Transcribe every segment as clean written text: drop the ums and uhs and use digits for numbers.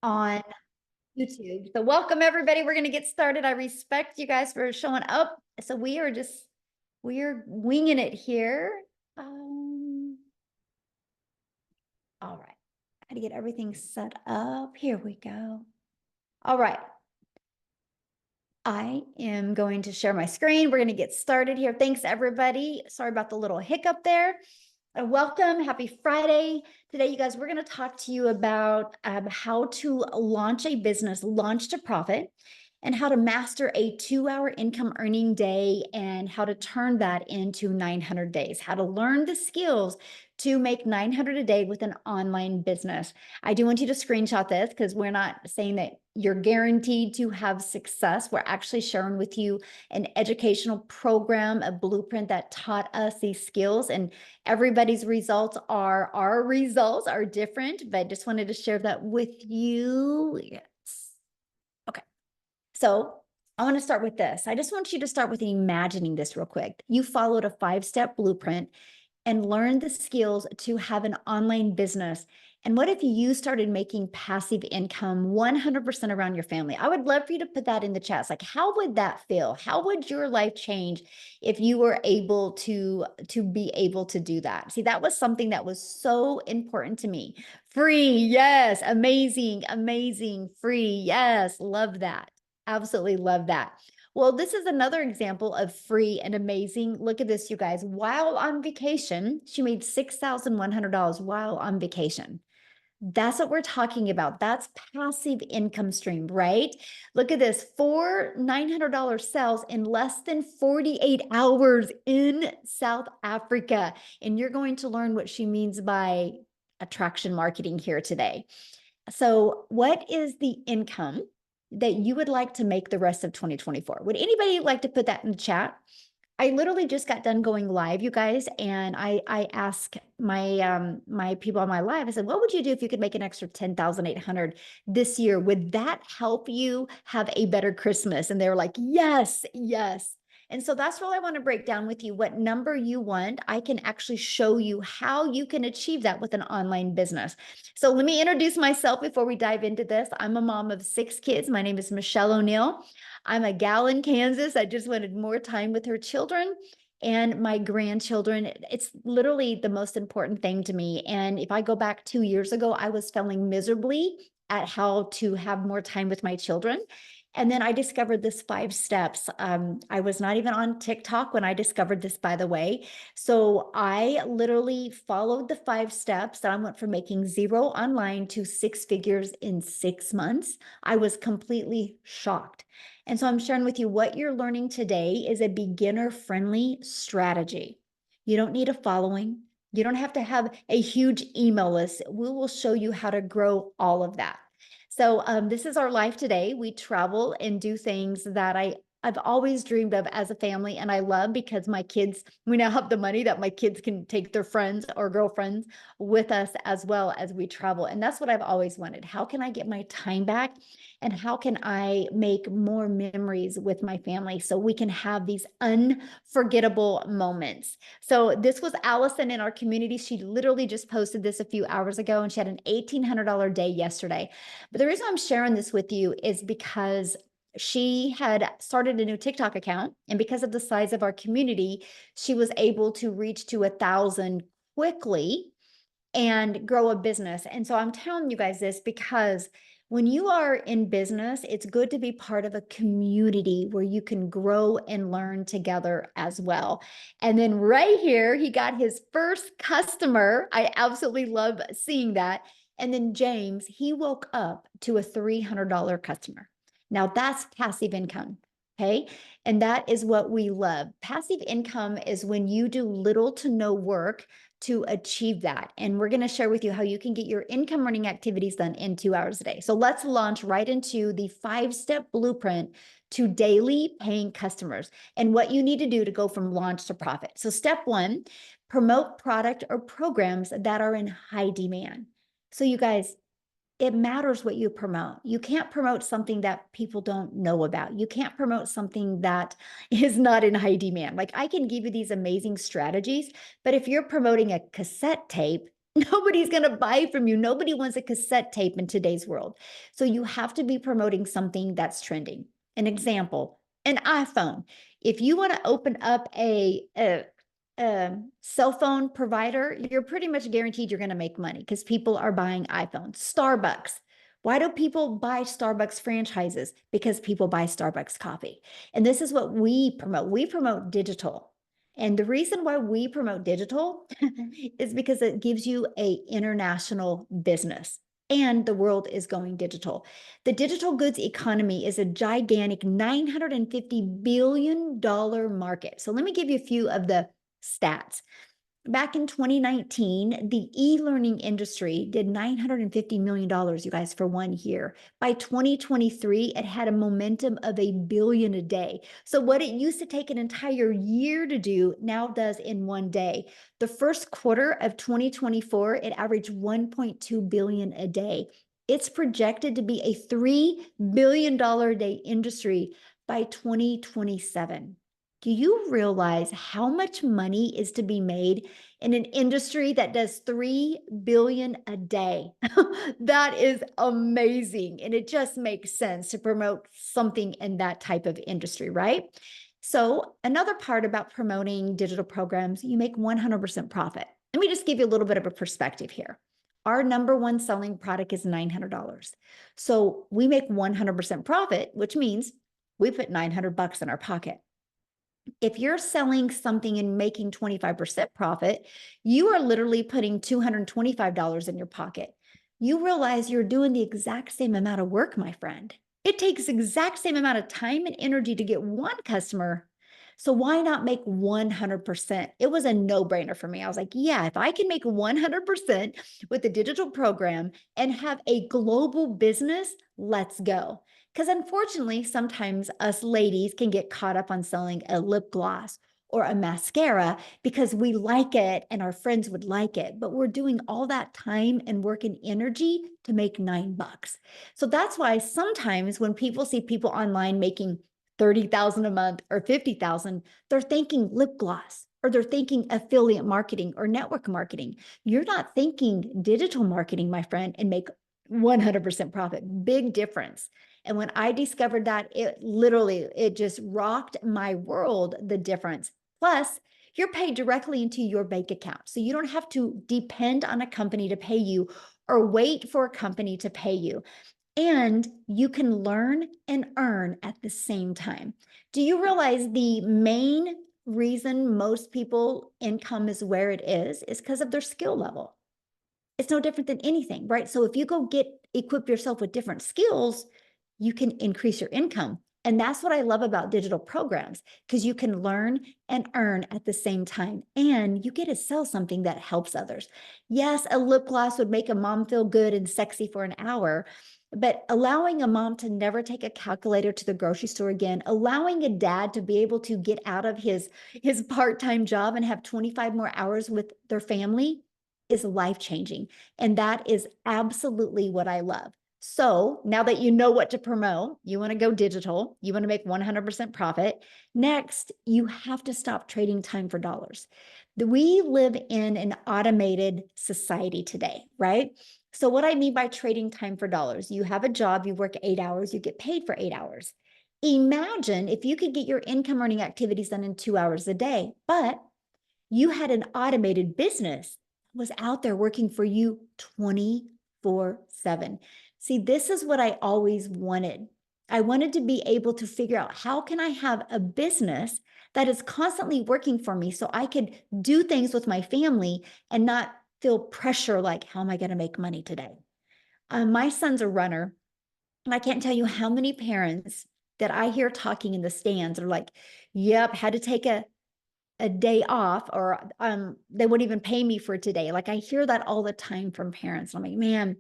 on YouTube. So welcome everybody. We're going to get started. I respect you guys for showing up. So we're winging it here. All right. I got to get everything set up. Here we go. All right. I am going to share my screen. We're going to get started here. Thanks everybody. Sorry about the little hiccup there. Welcome. Happy Friday. Today, you guys, we're going to talk to you about how to launch a business, launch to profit, and how to master a 2-hour income earning day and how to turn that into 900 days, how to learn the skills to make 900 a day with an online business. I do want you to screenshot this because we're not saying that you're guaranteed to have success. We're actually sharing with you an educational program, a blueprint that taught us these skills, and everybody's results are, our results are different, but I just wanted to share that with you. Yes. Okay. So I want to start with this. I just want you to start with imagining this real quick. You followed a 5-step blueprint and learned the skills to have an online business. And what if you started making passive income 100% around your family? I would love for you to put that in the chat. Like, how would that feel? How would your life change if you were able to be able to do that? See, that was something that was so important to me. Free, yes, amazing, amazing, free, yes, love that. Absolutely love that. Well, this is another example of free and amazing. Look at this, you guys. While on vacation, she made $6,100 while on vacation. That's what we're talking about. That's passive income stream, right? Look at this, 4 $900 sales in less than 48 hours in South Africa. And you're going to learn what she means by attraction marketing here today. So what is the income that you would like to make the rest of 2024? Would anybody like to put that in the chat? I literally just got done going live, you guys, and I asked my my people on my live, I said, what would you do if you could make an extra 10,800 this year? Would that help you have a better Christmas? And they were like, yes, yes. And so that's what I want to break down with you. What number you want, I can actually show you how you can achieve that with an online business. So let me introduce myself before we dive into this. I'm a mom of 6 kids. My name is Michelle O'Neill. I'm a gal in Kansas. I just wanted more time with her children and my grandchildren. It's literally the most important thing to me. And if I go back 2 years ago, I was failing miserably at how to have more time with my children. And then I discovered this 5 steps. I was not even on TikTok when I discovered this, by the way. So I literally followed the 5 steps and I went from making 0 online to 6 figures in 6 months. I was completely shocked. And so I'm sharing with you what you're learning today is a beginner-friendly strategy. You don't need a following. You don't have to have a huge email list. We will show you how to grow all of that. So this is our life today. We travel and do things that I've always dreamed of as a family, and I love because my kids, we now have the money that my kids can take their friends or girlfriends with us as well as we travel. And that's what I've always wanted. How can I get my time back? And how can I make more memories with my family so we can have these unforgettable moments? So this was Allison in our community. She literally just posted this a few hours ago and she had an $1,800 day yesterday. But the reason I'm sharing this with you is because she had started a new TikTok account, and because of the size of our community, she was able to reach to 1,000 quickly and grow a business. And so I'm telling you guys this because when you are in business, it's good to be part of a community where you can grow and learn together as well. And then right here, he got his first customer. I absolutely love seeing that. And then James, he woke up to a $300 customer. Now that's passive income. Okay. And that is what we love. Passive income is when you do little to no work to achieve that. And we're going to share with you how you can get your income earning activities done in 2 hours a day. So let's launch right into the 5-step blueprint to daily paying customers and what you need to do to go from launch to profit. So step 1, promote product or programs that are in high demand. So you guys, it matters what you promote. You can't promote something that people don't know about. You can't promote something that is not in high demand. Like I can give you these amazing strategies, but if you're promoting a cassette tape, Nobody's going to buy from you. Nobody wants a cassette tape in today's world. So you have to be promoting something that's trending. An example, an iPhone. If you want to open up a cell phone provider, you're pretty much guaranteed you're going to make money because people are buying iPhones. Starbucks. Why do people buy Starbucks franchises? Because people buy Starbucks coffee. And this is what we promote. We promote digital. And the reason why we promote digital is because it gives you a international business and the world is going digital. The digital goods economy is a gigantic $950 billion market. So let me give you a few of the stats. Back in 2019, the e-learning industry did $950 million, you guys, for 1 year. By 2023, it had a momentum of $1 billion a day. So what it used to take an entire year to do now does in 1 day. The first quarter of 2024, it averaged $1.2 billion a day. It's projected to be a $3 billion a day industry by 2027. Do you realize how much money is to be made in an industry that does 3 billion a day? That is amazing. And it just makes sense to promote something in that type of industry, right? So another part about promoting digital programs, you make 100% profit. Let me just give you a little bit of a perspective here. Our number one selling product is $900. So we make 100% profit, which means we put $900 in our pocket. If you're selling something and making 25% profit, you are literally putting $225 in your pocket. You realize you're doing the exact same amount of work, my friend. It takes the exact same amount of time and energy to get one customer. So why not make 100%? It was a no-brainer for me. I was like, yeah, if I can make 100% with a digital program and have a global business, let's go. Because unfortunately, sometimes us ladies can get caught up on selling a lip gloss or a mascara because we like it and our friends would like it, but we're doing all that time and work and energy to make $9. So that's why sometimes when people see people online making 30,000 a month or 50,000, they're thinking lip gloss or they're thinking affiliate marketing or network marketing. You're not thinking digital marketing, my friend, and make 100% profit. Big difference. And when I discovered that, it just rocked my world, the difference. Plus, you're paid directly into your bank account. So you don't have to depend on a company to pay you or wait for a company to pay you. And you can learn and earn at the same time. Do you realize the main reason most people income is where it is because of their skill level? It's no different than anything, right? So if you go equip yourself with different skills, you can increase your income. And that's what I love about digital programs, because you can learn and earn at the same time, and you get to sell something that helps others. Yes, a lip gloss would make a mom feel good and sexy for an hour, but allowing a mom to never take a calculator to the grocery store again, allowing a dad to be able to get out of his part-time job and have 25 more hours with their family is life-changing. And that is absolutely what I love. So now that you know what to promote, you want to go digital, you want to make 100% profit. Next, you have to stop trading time for dollars. We live in an automated society today, right? So what I mean by trading time for dollars, you have a job, you work 8 hours, you get paid for 8 hours. Imagine if you could get your income earning activities done in 2 hours a day, but you had an automated business that was out there working for you 24/7. See, this is what I always wanted. I wanted to be able to figure out, how can I have a business that is constantly working for me so I could do things with my family and not feel pressure like, how am I going to make money today? My son's a runner, and I can't tell you how many parents that I hear talking in the stands are like, yep, had to take a day off, or they wouldn't even pay me for today. Like I hear that all the time from parents. I'm like, man,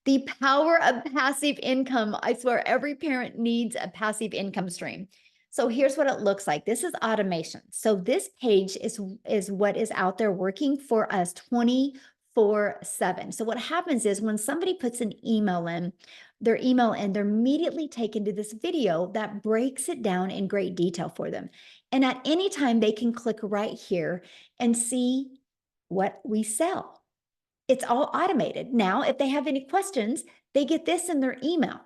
the power of passive income. I swear every parent needs a passive income stream. So here's what it looks like. This is automation. So this page is what is out there working for us 24/7. So what happens is when somebody puts an email in, their email in, they're immediately taken to this video that breaks it down in great detail for them. And at any time, they can click right here and see what we sell. It's all automated. Now, if they have any questions, they get this in their email.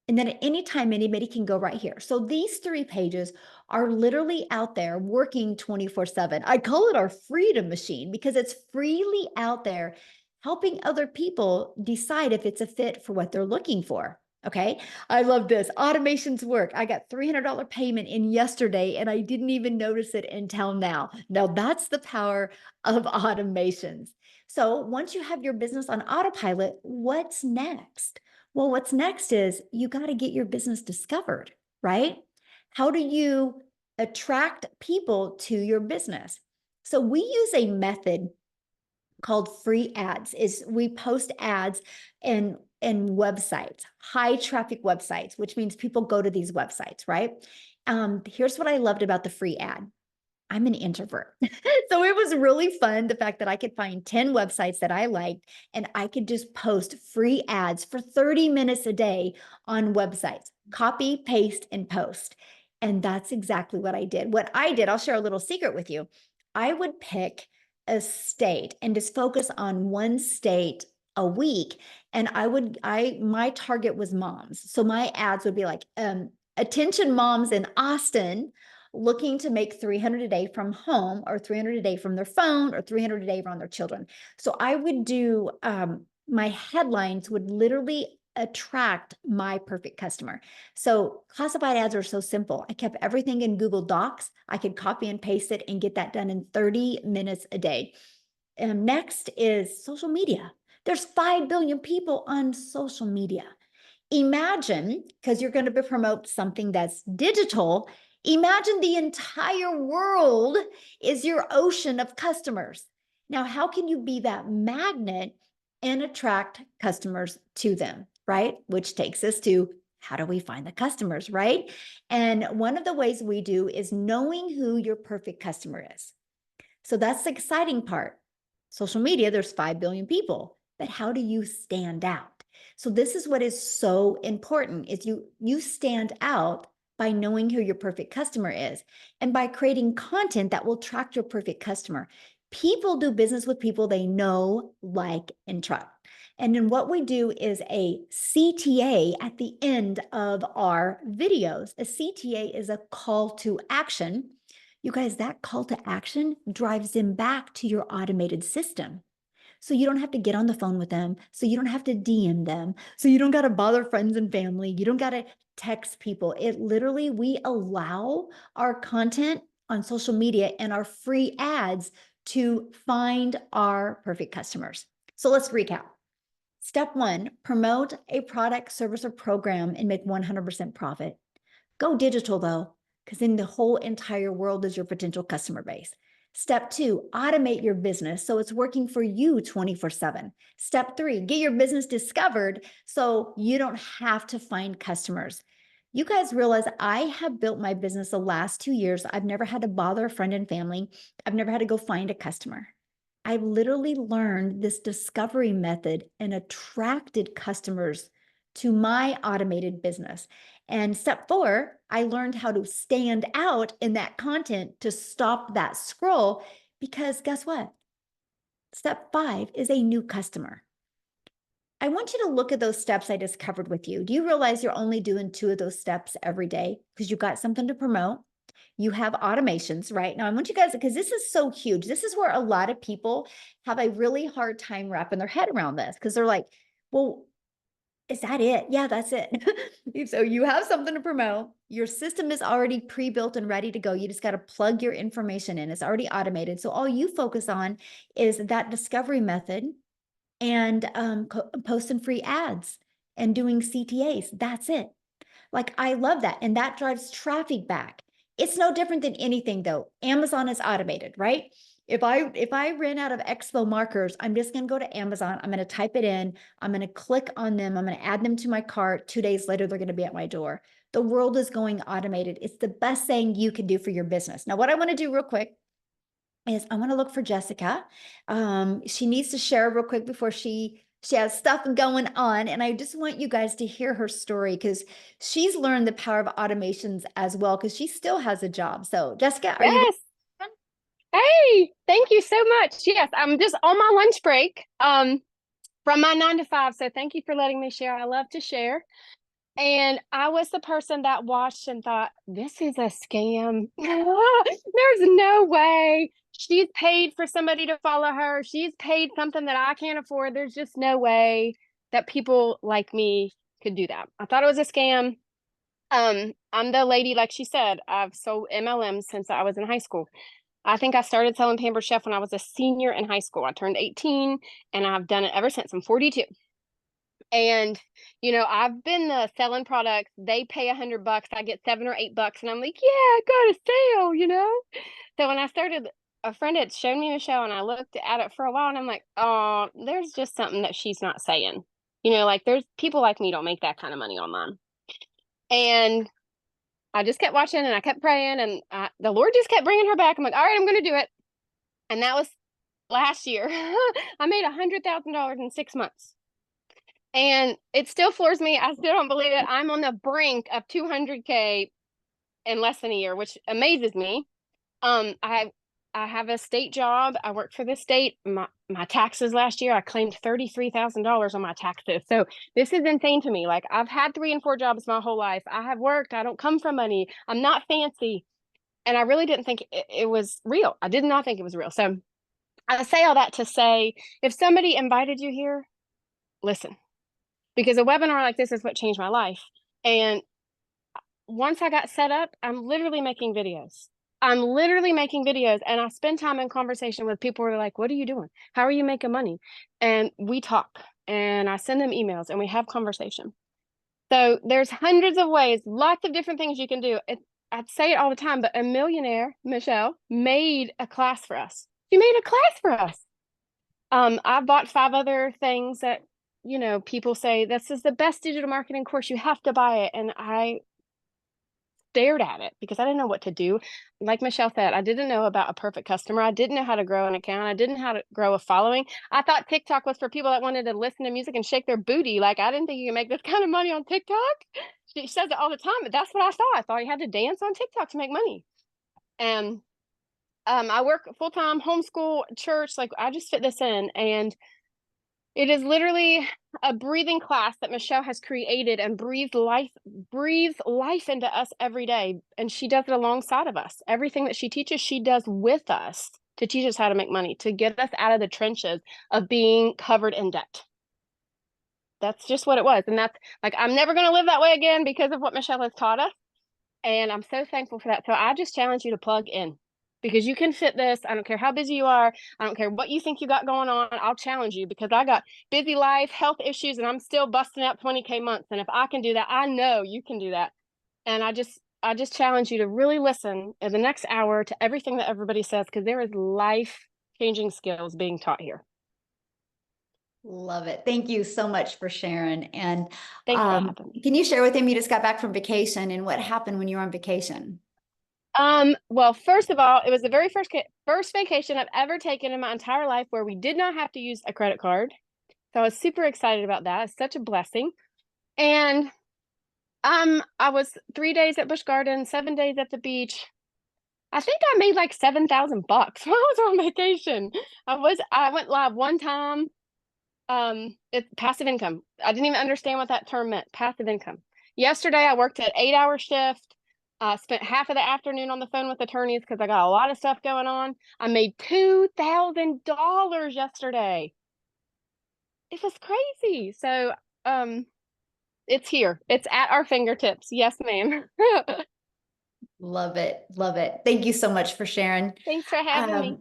And then at any time, anybody can go right here. So these 3 pages are literally out there working 24/7. I call it our freedom machine because it's freely out there helping other people decide if it's a fit for what they're looking for. Okay. I love this. Automations work. I got $300 payment in yesterday and I didn't even notice it until now. Now that's the power of automations. So once you have your business on autopilot, what's next? Well, what's next is you got to get your business discovered, right? How do you attract people to your business? So we use a method called free ads. Is we post ads in websites, high traffic websites, which means people go to these websites, right? Here's what I loved about the free ad. I'm an introvert. So it was really fun, the fact that I could find 10 websites that I liked and I could just post free ads for 30 minutes a day on websites, copy, paste, and post. And that's exactly what I did. What I did, I'll share a little secret with you. I would pick a state and just focus on one state a week. And my target was moms. So my ads would be like, attention moms in Austin looking to make 300 a day from home or 300 a day from their phone or 300 a day from their children. So I would do, my headlines would literally attract my perfect customer. So classified ads are so simple. I kept everything in Google Docs. I could copy and paste it and get that done in 30 minutes a day. And next is social media. There's 5 billion people on social media. Imagine, because you're going to promote something that's digital, imagine the entire world is your ocean of customers. Now, how can you be that magnet and attract customers to them, right? Which takes us to how do we find the customers, right? And one of the ways we do is knowing who your perfect customer is. So that's the exciting part. Social media, there's 5 billion people, but how do you stand out? So this is what is so important is you stand out by knowing who your perfect customer is and by creating content that will attract your perfect customer. People do business with people they know, like, and trust. And then what we do is a CTA at the end of our videos. A CTA is a call to action. You guys, that call to action drives them back to your automated system. So you don't have to get on the phone with them. So you don't have to DM them. So you don't got to bother friends and family. You don't got to text people. It literally, we allow our content on social media and our free ads to find our perfect customers. So let's recap. Step 1, promote a product, service, or program and make 100% profit. Go digital though, because then the whole entire world is your potential customer base. Step 2, automate your business so it's working for you 24/7. Step 3, get your business discovered so you don't have to find customers. You guys realize I have built my business the last 2 years. I've never had to bother a friend and family. I've never had to go find a customer. I've literally learned this discovery method and attracted customers to my automated business. And step 4, I learned how to stand out in that content to stop that scroll because guess what? Step 5 is a new customer. I want you to look at those steps I just covered with you. Do you realize you're only doing 2 of those steps every day because you got something to promote? You have automations, right? Now, I want you guys, because this is so huge. This is where a lot of people have a really hard time wrapping their head around this because they're like, well, is that it? Yeah, that's it. So you have something to promote. Your system is already pre-built and ready to go. You just got to plug your information in. It's already automated. So all you focus on is that discovery method and posting free ads and doing CTAs. That's it. Like, I love that. And that drives traffic back. It's no different than anything though. Amazon is automated, right? If I ran out of expo markers, I'm just going to go to Amazon. I'm going to type it in. I'm going to click on them. I'm going to add them to my cart. 2 days later, they're going to be at my door. The world is going automated. It's the best thing you can do for your business. Now, what I want to do real quick is I want to look for Jessica. She needs to share real quick before she has stuff going on. And I just want you guys to hear her story because she's learned the power of automations as well because she still has a job. So Jessica, are you Yes, there? Hey, thank you so much. Yes, I'm just on my lunch break from my 9 to 5. So thank you for letting me share. I love to share. And I was the person that watched and thought, this is a scam. There's no way. She's paid for somebody to follow her. She's paid something that I can't afford. There's just no way that people like me could do that. I thought it was a scam. I'm the lady, like she said, I've sold MLMs since I was in high school. I think I started selling Pampered Chef when I was a senior in high school. I turned 18 and I've done it ever since. I'm 42. And, I've been selling products. They pay $100. I get $7 or $8. And I'm like, yeah, I got a sale. So when I started, a friend had shown me Michelle and I looked at it for a while and I'm like, oh, there's just something that she's not saying. Like there's people like me don't make that kind of money online. And I just kept watching and I kept praying and the Lord just kept bringing her back. I'm like, all right, I'm going to do it. And that was last year. I made $100,000 in 6 months. And it still floors me. I still don't believe it. I'm on the brink of 200K in less than a year, which amazes me. I have a state job. I work for the state. My taxes last year, I claimed $33,000 on my taxes. So this is insane to me. Like I've had 3 and 4 jobs my whole life. I have worked. I don't come from money. I'm not fancy. And I really didn't think it was real. I did not think it was real. So I say all that to say, if somebody invited you here, listen, because a webinar like this is what changed my life. And once I got set up, I'm literally making videos. And I spend time in conversation with people who are like, what are you doing? How are you making money? And we talk and I send them emails and we have conversation. So there's hundreds of ways, lots of different things you can do. I'd say it all the time, but a millionaire, Michelle, made a class for us. She made a class for us. I bought 5 other things that, people say this is the best digital marketing course. You have to buy it. And I stared at it because I didn't know what to do. Like Michelle said, I didn't know about a perfect customer. I didn't know how to grow an account. I didn't know how to grow a following. I thought TikTok was for people that wanted to listen to music and shake their booty. Like I didn't think you could make this kind of money on TikTok. She says it all the time, but that's what I thought. I thought you had to dance on TikTok to make money. And I work full-time, homeschool, church. Like I just fit this in. And it is literally a breathing class that Michelle has created and breathes life into us every day. And she does it alongside of us. Everything that she teaches, she does with us to teach us how to make money, to get us out of the trenches of being covered in debt. That's just what it was. And that's like, I'm never going to live that way again because of what Michelle has taught us. And I'm so thankful for that. So I just challenge you to plug in because you can fit this. I don't care how busy you are. I don't care what you think you got going on. I'll challenge you because I got busy life, health issues, and I'm still busting out 20K months. And if I can do that, I know you can do that. And I just challenge you to really listen in the next hour to everything that everybody says because there is life-changing skills being taught here. Love it. Thank you so much for sharing. And Thanks for having me. can you share with him, you just got back from vacation and what happened when you were on vacation? Well, first of all, it was the very first vacation I've ever taken in my entire life where we did not have to use a credit card. So I was super excited about that. It's such a blessing. And I was 3 days at Busch Gardens, 7 days at the beach. I think I made like $7,000 while I was on vacation. I went live one time. It's passive income. I didn't even understand what that term meant. Passive income. Yesterday I worked an 8-hour shift. Spent half of the afternoon on the phone with attorneys because I got a lot of stuff going on. I made $2,000 yesterday. It was crazy. So, it's here. It's at our fingertips. Yes, ma'am. Love it. Love it. Thank you so much for sharing. Thanks for having me.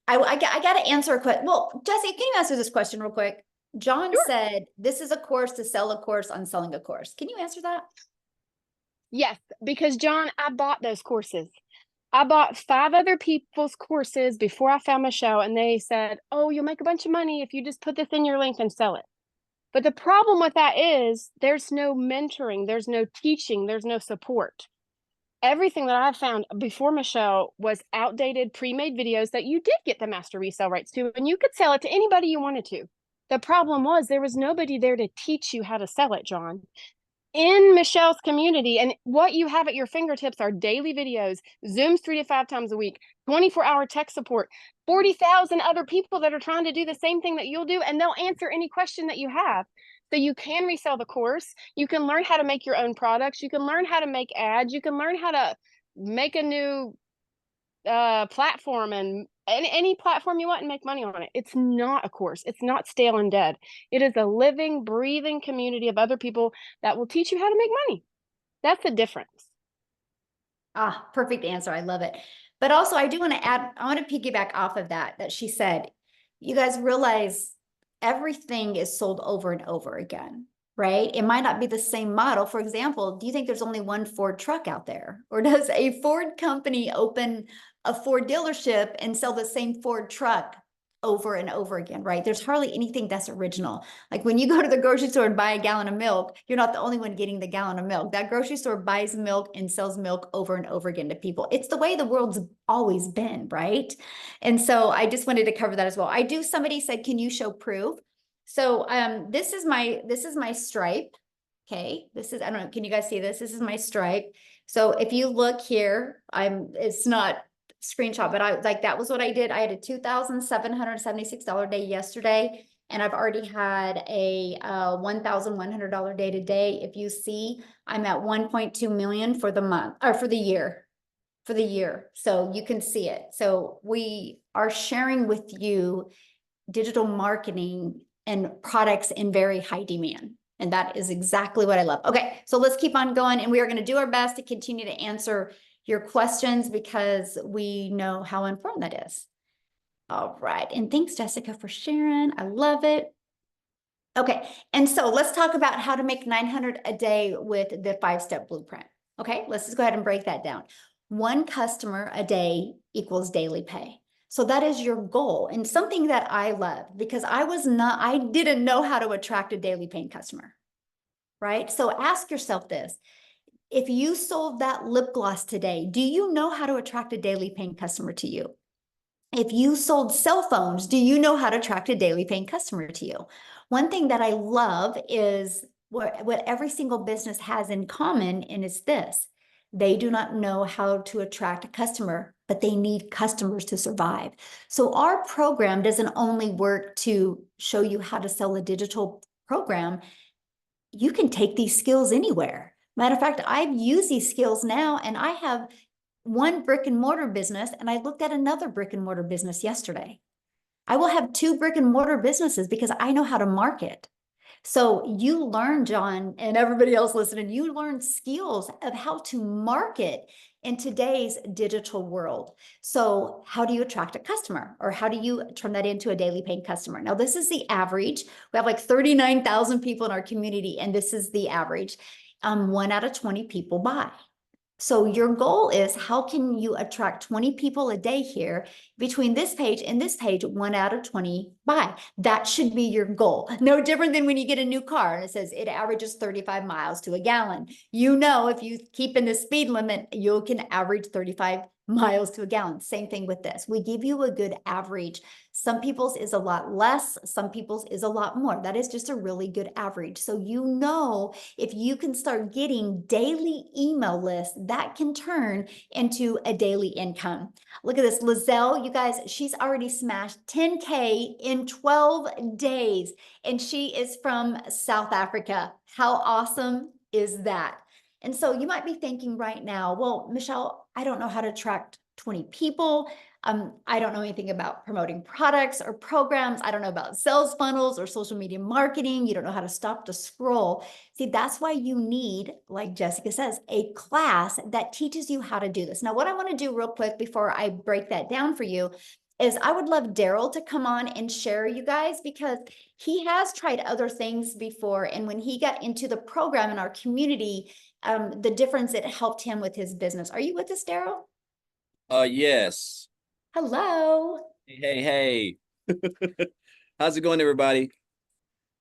I got to answer a question. Well, Jesse, can you answer this question real quick? John Sure. said, this is a course to sell a course on selling a course. Can you answer that? Yes, because John, I bought those courses. I bought 5 other people's courses before I found Michelle, and they said, oh, you'll make a bunch of money if you just put this in your link and sell it. But the problem with that is there's no mentoring, there's no teaching, there's no support. Everything that I found before Michelle was outdated, pre-made videos that you did get the master resale rights to, and you could sell it to anybody you wanted to. The problem was there was nobody there to teach you how to sell it, John. in Michelle's community. And what you have at your fingertips are daily videos, Zooms 3 to 5 times a week, 24-hour tech support, 40,000 other people that are trying to do the same thing that you'll do, and they'll answer any question that you have. So you can resell the course. You can learn how to make your own products. You can learn how to make ads. You can learn how to make a new platform and any platform you want and make money on it. It's not a course. It's not stale and dead. It is a living, breathing community of other people that will teach you how to make money. That's the difference. Ah, perfect answer. I love it. But also, I do want to add, I want to piggyback off of that she said, you guys realize everything is sold over and over again, right? It might not be the same model. For example, do you think there's only one Ford truck out there? Or does a Ford company open a Ford dealership and sell the same Ford truck over and over again, right? There's hardly anything that's original. Like when you go to the grocery store and buy a gallon of milk, you're not the only one getting the gallon of milk. That grocery store buys milk and sells milk over and over again to people. It's the way the world's always been, right? And so I just wanted to cover that as well. Somebody said, can you show proof? So this is my stripe. Okay, I don't know, can you guys see this? This is my stripe. So if you look here, it's not screenshot, but that was what I did. I had a $2,776 day yesterday, and I've already had a $1,100 day today. If you see, I'm at 1.2 million for the month or for the year. So you can see it. So we are sharing with you digital marketing and products in very high demand. And that is exactly what I love. Okay, so let's keep on going, and we are going to do our best to continue to answer your questions because we know how important that is. All right, and thanks, Jessica, for sharing. I love it. Okay, and so let's talk about how to make 900 a day with the 5-step blueprint. Okay, let's just go ahead and break that down. One customer a day equals daily pay. So that is your goal, and something that I love because I didn't know how to attract a daily paying customer, right? So ask yourself this. If you sold that lip gloss today, do you know how to attract a daily paying customer to you? If you sold cell phones, do you know how to attract a daily paying customer to you? One thing that I love is what every single business has in common, and it's this. They do not know how to attract a customer, but they need customers to survive. So our program doesn't only work to show you how to sell a digital program. You can take these skills anywhere. Matter of fact, I've used these skills now, and I have one brick and mortar business, and I looked at another brick and mortar business yesterday. I will have 2 brick and mortar businesses because I know how to market. So you learn, John, and everybody else listening, you learn skills of how to market in today's digital world. So how do you attract a customer, or how do you turn that into a daily paying customer? Now, this is the average. We have like 39,000 people in our community, and this is the average. 1 out of 20 people buy. So your goal is, how can you attract 20 people a day here between this page and this page? 1 out of 20 buy. That should be your goal. No different than when you get a new car and it says it averages 35 miles to a gallon. You know, if you keep in the speed limit, you can average 35 miles to a gallon. Same thing with this. We give you a good average. Some people's is a lot less, some people's is a lot more. That is just a really good average. So you know, if you can start getting daily email lists, that can turn into a daily income. Look at this, Lizelle, you guys, she's already smashed 10K in 12 days, and she is from South Africa. How awesome is that? And so you might be thinking right now, well, Michelle, I don't know how to attract 20 people. I don't know anything about promoting products or programs. I don't know about sales funnels or social media marketing. You don't know how to stop the scroll. See, that's why you need, like Jessica says, a class that teaches you how to do this. Now, what I want to do real quick before I break that down for you is I would love Daryl to come on and share, you guys, because he has tried other things before. And when he got into the program in our community, the difference it helped him with his business. Are you with us, Daryl? Yes. Hello. Hey. How's it going, everybody?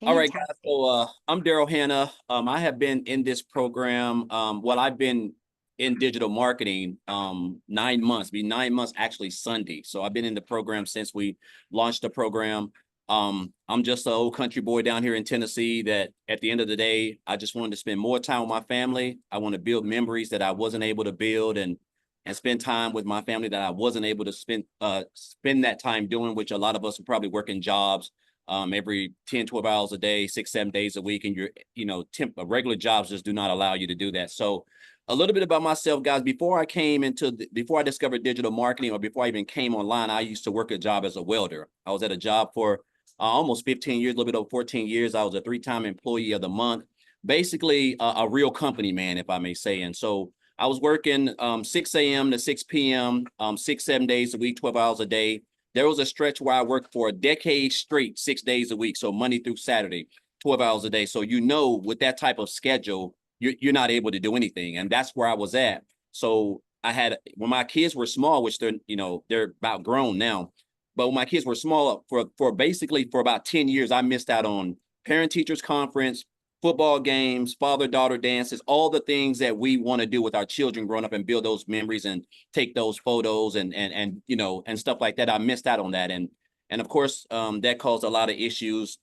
All right, guys. Fantastic. So I'm Daryl Hanna. I have been in this program. I've been in digital marketing 9 months, be 9 months actually Sunday. So I've been in the program since we launched the program. I'm just an old country boy down here in Tennessee that at the end of the day, I just wanted to spend more time with my family. I want to build memories that I wasn't able to build and spend time with my family that I wasn't able to spend that time doing, which a lot of us are probably working jobs every 10, 12 hours a day, 6, 7 days a week. And regular jobs just do not allow you to do that. So a little bit about myself, guys. Before I discovered digital marketing, or before I even came online, I used to work a job as a welder. I was at a job for almost 15 years, a little bit over 14 years. I was a 3-time employee of the month, basically a real company man, if I may say. And so I was working 6 a.m. to 6 p.m., 6, 7 days a week, 12 hours a day. There was a stretch where I worked for a decade straight, 6 days a week. So Monday through Saturday, 12 hours a day. So, with that type of schedule, you're not able to do anything. And that's where I was at. So when my kids were small, which they're about grown now, but when my kids were small, for about 10 years, I missed out on parent teachers conference, football games, father-daughter dances, all the things that we want to do with our children growing up and build those memories and take those photos and stuff like that. I missed out on that. And of course, that caused a lot of issues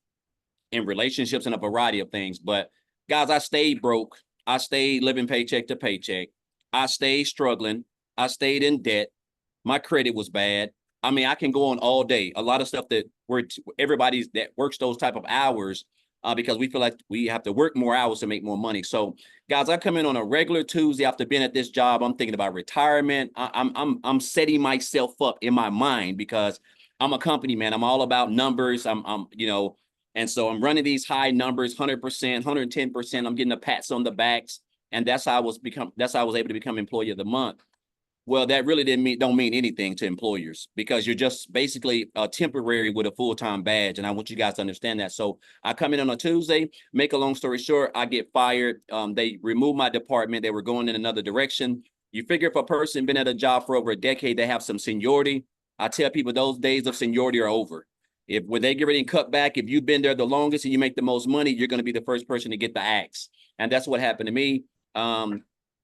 in relationships and a variety of things. But guys, I stayed broke. I stayed living paycheck to paycheck. I stayed struggling. I stayed in debt. My credit was bad. I mean, I can go on all day. A lot of stuff that everybody that works those type of hours, because we feel like we have to work more hours to make more money. So, guys, I come in on a regular Tuesday after being at this job. I'm thinking about retirement. I'm setting myself up in my mind because I'm a company man. I'm all about numbers. And so I'm running these high numbers, 100%, 110%. I'm getting the pats on the backs, and that's how I was able to become employee of the month. Well, that really don't mean anything to employers, because you're just basically temporary with a full-time badge. And I want you guys to understand that. So I come in on a Tuesday, make a long story short, I get fired. They remove my department. They were going in another direction. You figure if a person been at a job for over a decade, they have some seniority. I tell people those days of seniority are over. When they get ready and cut back, if you've been there the longest and you make the most money, you're going to be the first person to get the axe. And that's what happened to me.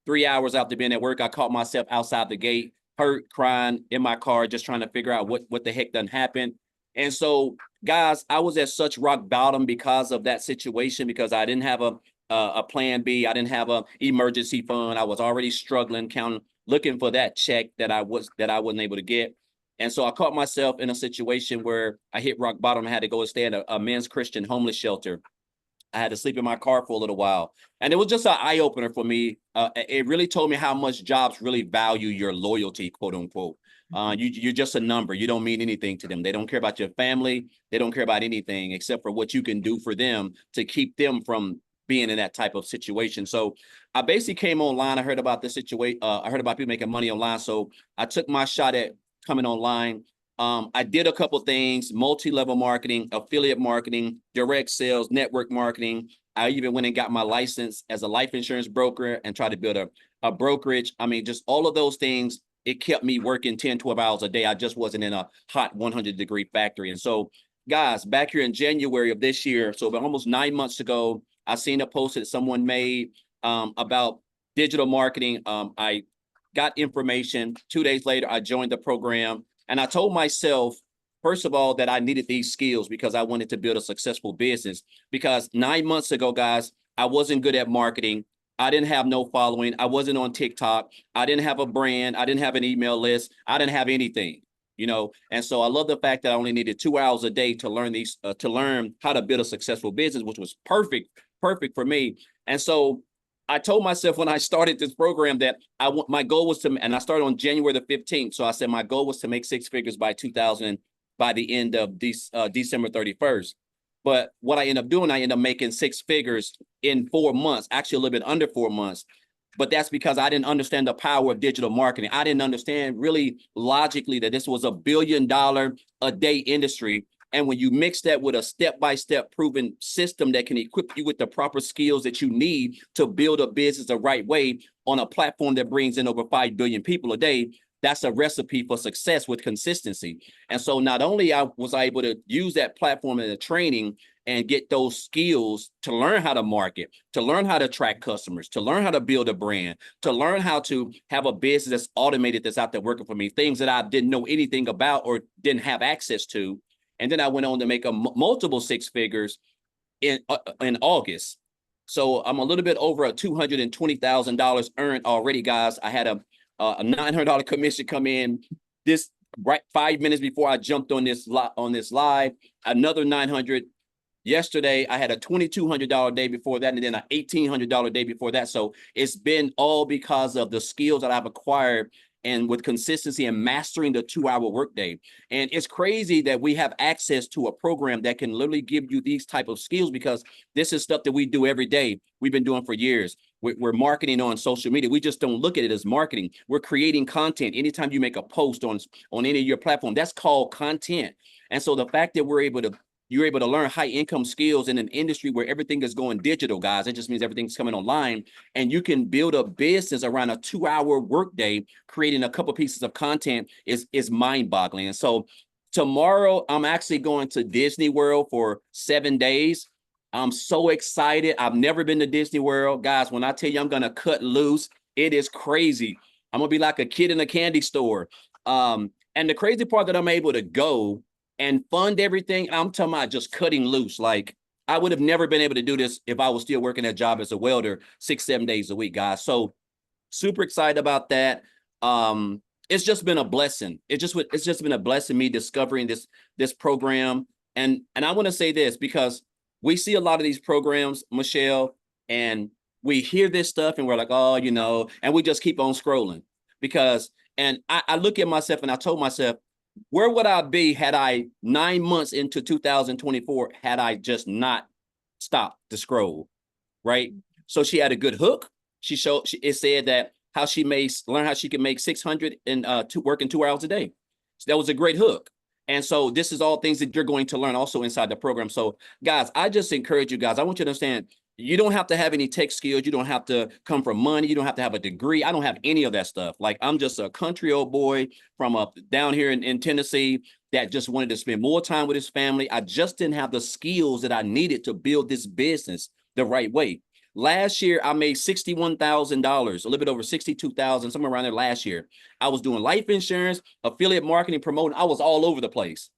3 hours after being at work, I caught myself outside the gate, hurt, crying in my car, just trying to figure out what the heck done happened. And so, guys, I was at such rock bottom because of that situation, because I didn't have a plan B. I didn't have an emergency fund. I was already struggling, looking for that check that I wasn't able to get. And so I caught myself in a situation where I hit rock bottom. I had to go and stay at a men's Christian homeless shelter. I had to sleep in my car for a little while. And it was just an eye-opener for me. It really told me how much jobs really value your loyalty, quote unquote. You're just a number. You don't mean anything to them. They don't care about your family. They don't care about anything except for what you can do for them to keep them from being in that type of situation. So I basically came online. I heard about this situation. I heard about people making money online. So I took my shot at coming online. I did a couple things: multi-level marketing, affiliate marketing, direct sales, network marketing. I even went and got my license as a life insurance broker and tried to build a brokerage. I mean, just all of those things, it kept me working 10, 12 hours a day. I just wasn't in a hot 100-degree factory. And so, guys, back here in January of this year, so about almost 9 months ago, I seen a post that someone made about digital marketing. I got information. 2 days later, I joined the program. And I told myself, first of all, that I needed these skills because I wanted to build a successful business. Because 9 months ago, guys, I wasn't good at marketing. I didn't have no following. I wasn't on TikTok. I didn't have a brand. I didn't have an email list. I didn't have anything, And so I love the fact that I only needed 2 hours a day to learn how to build a successful business, which was perfect for me. And so I told myself when I started this program that my goal was and I started on January the 15th. So I said my goal was to make 6 figures by the end of December 31st. But what I ended up doing, I ended up making 6 figures in 4 months, actually a little bit under 4 months. But that's because I didn't understand the power of digital marketing. I didn't understand really logically that this was $1 billion a day industry. And when you mix that with a step-by-step proven system that can equip you with the proper skills that you need to build a business the right way on a platform that brings in over 5 billion people a day, that's a recipe for success with consistency. And so not only was I able to use that platform in the training and get those skills to learn how to market, to learn how to attract customers, to learn how to build a brand, to learn how to have a business that's automated, that's out there working for me, things that I didn't know anything about or didn't have access to. And then I went on to make multiple six figures in August. So I'm a little bit over a $220,000 earned already, guys. I had a $900 commission come in this right 5 minutes before I jumped on this live. Another 900 yesterday. I had a $2,200 day before that, and then an $1,800 day before that. So it's been all because of the skills that I've acquired and with consistency and mastering the 2-hour workday. And it's crazy that we have access to a program that can literally give you these type of skills, because this is stuff that we do every day. We've been doing for years. We're marketing on social media. We just don't look at it as marketing. We're creating content. Anytime you make a post on any of your platform, that's called content. And so the fact that you're able to learn high income skills in an industry where everything is going digital, guys, it just means everything's coming online, and you can build a business around a 2-hour workday, creating a couple pieces of content is mind boggling. And so tomorrow I'm actually going to Disney World for 7 days. I'm so excited. I've never been to Disney World, guys. When I tell you I'm going to cut loose, it is crazy. I'm gonna be like a kid in a candy store. And the crazy part that I'm able to go and fund everything, I'm talking about just cutting loose. Like, I would have never been able to do this if I was still working that job as a welder 6-7 days a week, guys. So super excited about that. It's just been a blessing. It's just been a blessing, me discovering this program. And I want to say this, because we see a lot of these programs, Michelle, and we hear this stuff and we're like, oh, and we just keep on scrolling. And I look at myself and I told myself, where would I be had I 9 months into 2024 had I just not stopped to scroll, right? So she had a good hook. It said that how she may learn how she can make 600 and working 2 hours a day. So that was a great hook. And so this is all things that you're going to learn also inside the program. So guys, I just encourage you guys. I want you to understand, you don't have to have any tech skills. You don't have to come from money. You don't have to have a degree. I don't have any of that stuff. Like, I'm just a country old boy from up down here in Tennessee that just wanted to spend more time with his family. I just didn't have the skills that I needed to build this business the right way. Last year, I made $61,000, a little bit over 62,000, somewhere around there last year. I was doing life insurance, affiliate marketing, promoting. I was all over the place.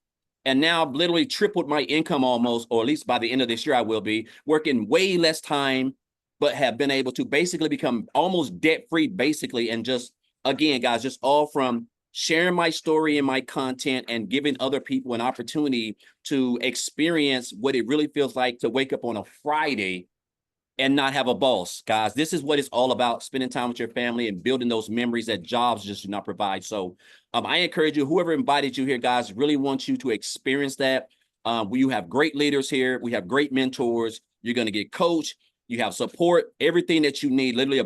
And now I've literally tripled my income almost, or at least by the end of this year, I will be working way less time, but have been able to basically become almost debt-free, basically. And just, again, guys, just all from sharing my story and my content and giving other people an opportunity to experience what it really feels like to wake up on a Friday and not have a boss. Guys, this is what it's all about, spending time with your family and building those memories that jobs just do not provide. So I encourage you, whoever invited you here, guys, really wants you to experience that. You have great leaders here. We have great mentors. You're going to get coached. You have support, everything that you need, literally a